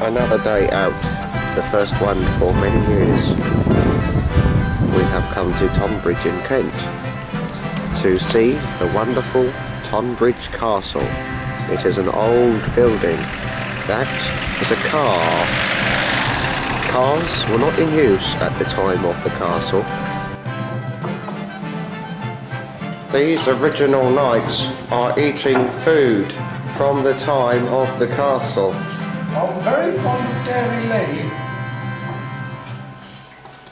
Another day out, the first one for many years. We have come to Tonbridge in Kent to see the wonderful Tonbridge Castle. It is an old building. That is a car. Cars were not in use at the time of the castle. These original knights are eating food from the time of the castle. I'm very fond of dairy lady.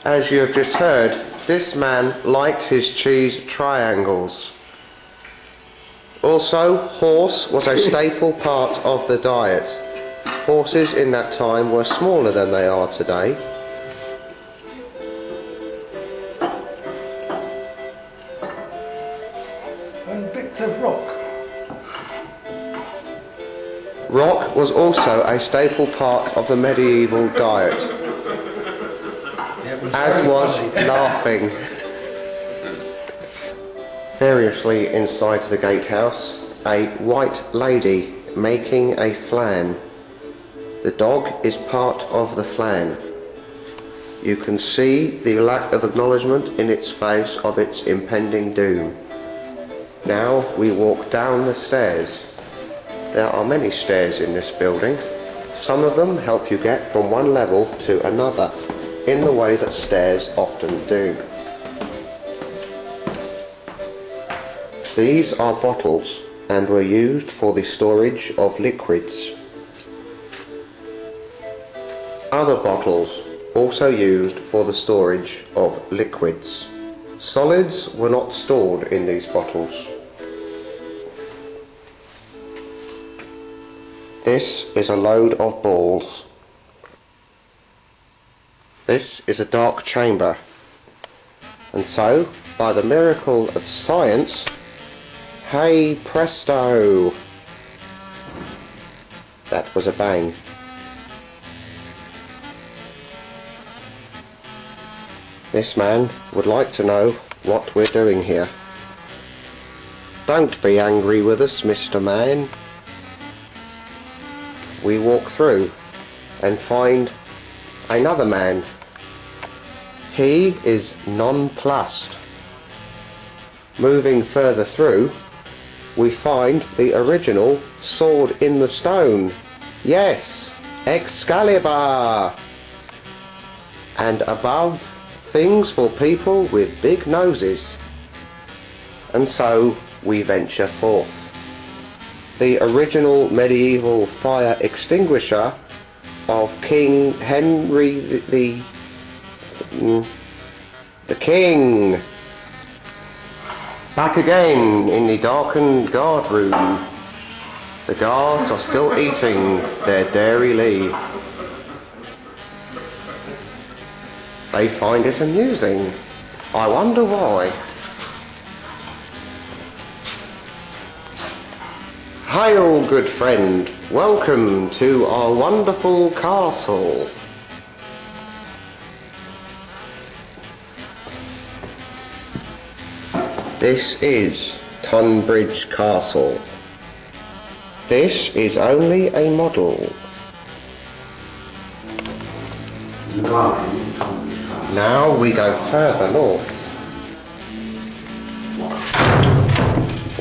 As you have just heard, this man liked his cheese triangles. Also, horse was a staple part of the diet. Horses in that time were smaller than they are today. And bits of rock. Rock was also a staple part of the medieval diet, as was laughing. Variously inside the gatehouse, a white lady making a flan. The dog is part of the flan. You can see the lack of acknowledgement in its face of its impending doom. Now we walk down the stairs. There are many stairs in this building. Some of them help you get from one level to another, in the way that stairs often do. These are bottles and were used for the storage of liquids. Other bottles also used for the storage of liquids. Solids were not stored in these bottles. This is a load of balls. This is a dark chamber. And so, by the miracle of science, hey presto! That was a bang. This man would like to know what we're doing here. Don't be angry with us, Mr. Man. We walk through and find another man. He is nonplussed. Moving further through, we find the original sword in the stone. Yes, Excalibur! And above, things for people with big noses. And so we venture forth. The original medieval fire extinguisher of King Henry the King. Back again in the darkened guard room. The guards are still eating their dairy lee. They find it amusing. I wonder why. Hail, good friend. Welcome to our wonderful castle. This is Tonbridge Castle. This is only a model. Now we go further north.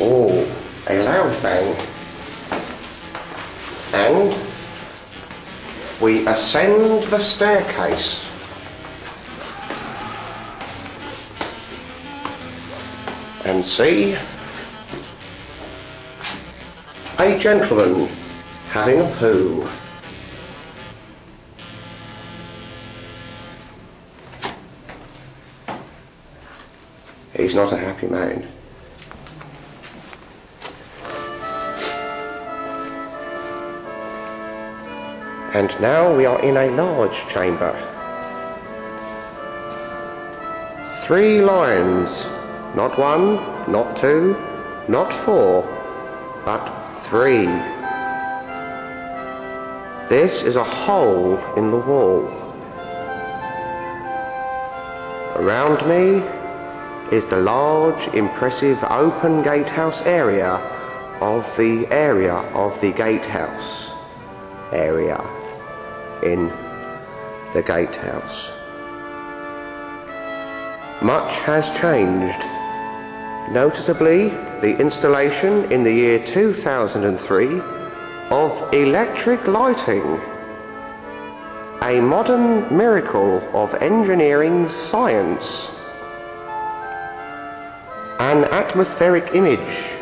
Oh, a loud bang. And we ascend the staircase. And see a gentleman having a poo. He's not a happy man. And now we are in a large chamber. 3 lions. Not 1, not 2, not 4, but 3. This is a hole in the wall. Around me is the large, impressive open gatehouse area of the gatehouse area. in the gatehouse. Much has changed. Noticeably, the installation in the year 2003 of electric lighting, a modern miracle of engineering science. An atmospheric image,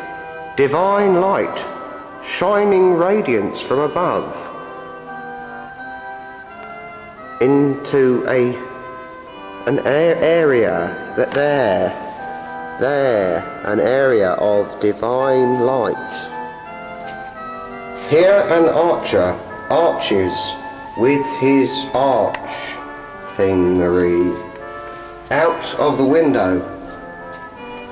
divine light, shining radiance from above into an area that an area of divine light. Here an archer arches with his arch thingery out of the window.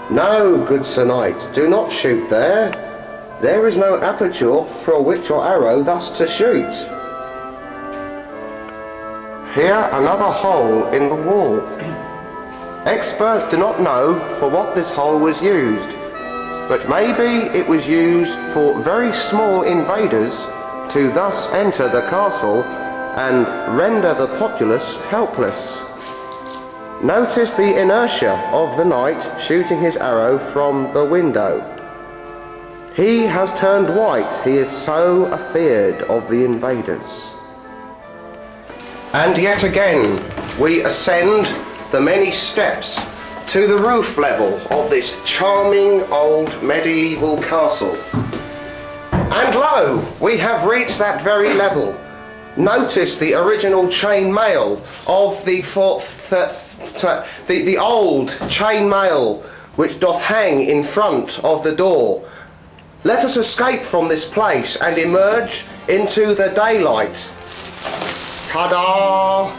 No, good Sir Knight, do not shoot there. There is no aperture for which your arrow thus to shoot. Here another hole in the wall. Experts do not know for what this hole was used, but maybe it was used for very small invaders to thus enter the castle and render the populace helpless. Notice the inertia of the knight shooting his arrow from the window. He has turned white, he is so afeard of the invaders. And yet again we ascend the many steps to the roof level of this charming old medieval castle. And lo, we have reached that very level. Notice the original chain mail of the old chain mail which doth hang in front of the door. Let us escape from this place and emerge into the daylight. Ta-da!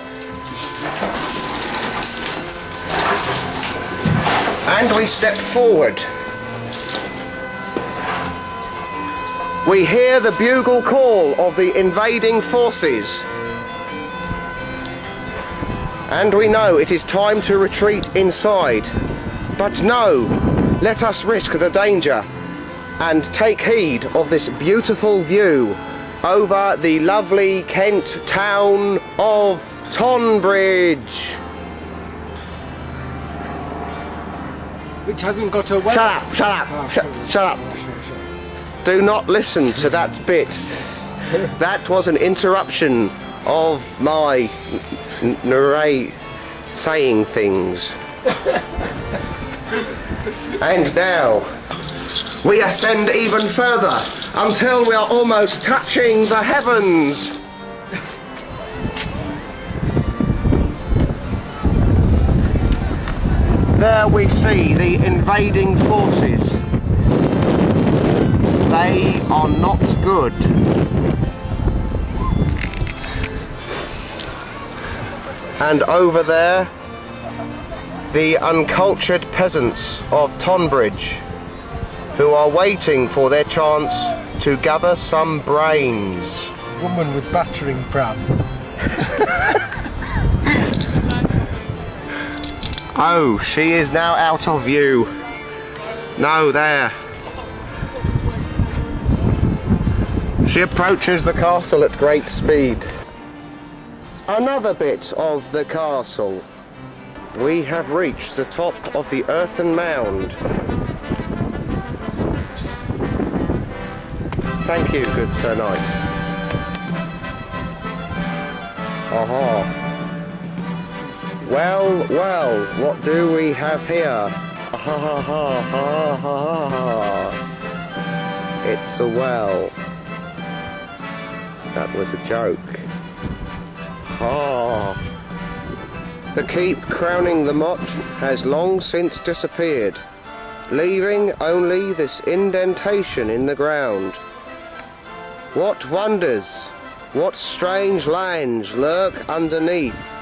And we step forward. We hear the bugle call of the invading forces. And we know it is time to retreat inside. But no, let us risk the danger and take heed of this beautiful view over the lovely Kent town of Tonbridge. Which hasn't got a... Shut up, shut up, shut up. Do not listen to that bit. That was an interruption of my narrate saying things. And now we ascend even further until we are almost touching the heavens. There we see the invading forces. They are not good. And over there, the uncultured peasants of Tonbridge, who are waiting for their chance to gather some brains. Woman with battering ram. Oh, she is now out of view. No, there. She approaches the castle at great speed. Another bit of the castle. We have reached the top of the earthen mound. Thank you, good Sir Knight. Aha. Well, well, what do we have here? Ha ha ha ha ha ha. It's a well. That was a joke. Ha. The keep crowning the motte has long since disappeared, leaving only this indentation in the ground. What wonders, what strange lands lurk underneath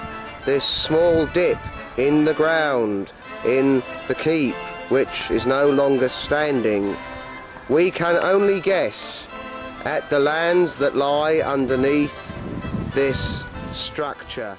this small dip in the ground, in the keep, which is no longer standing. We can only guess at the lands that lie underneath this structure.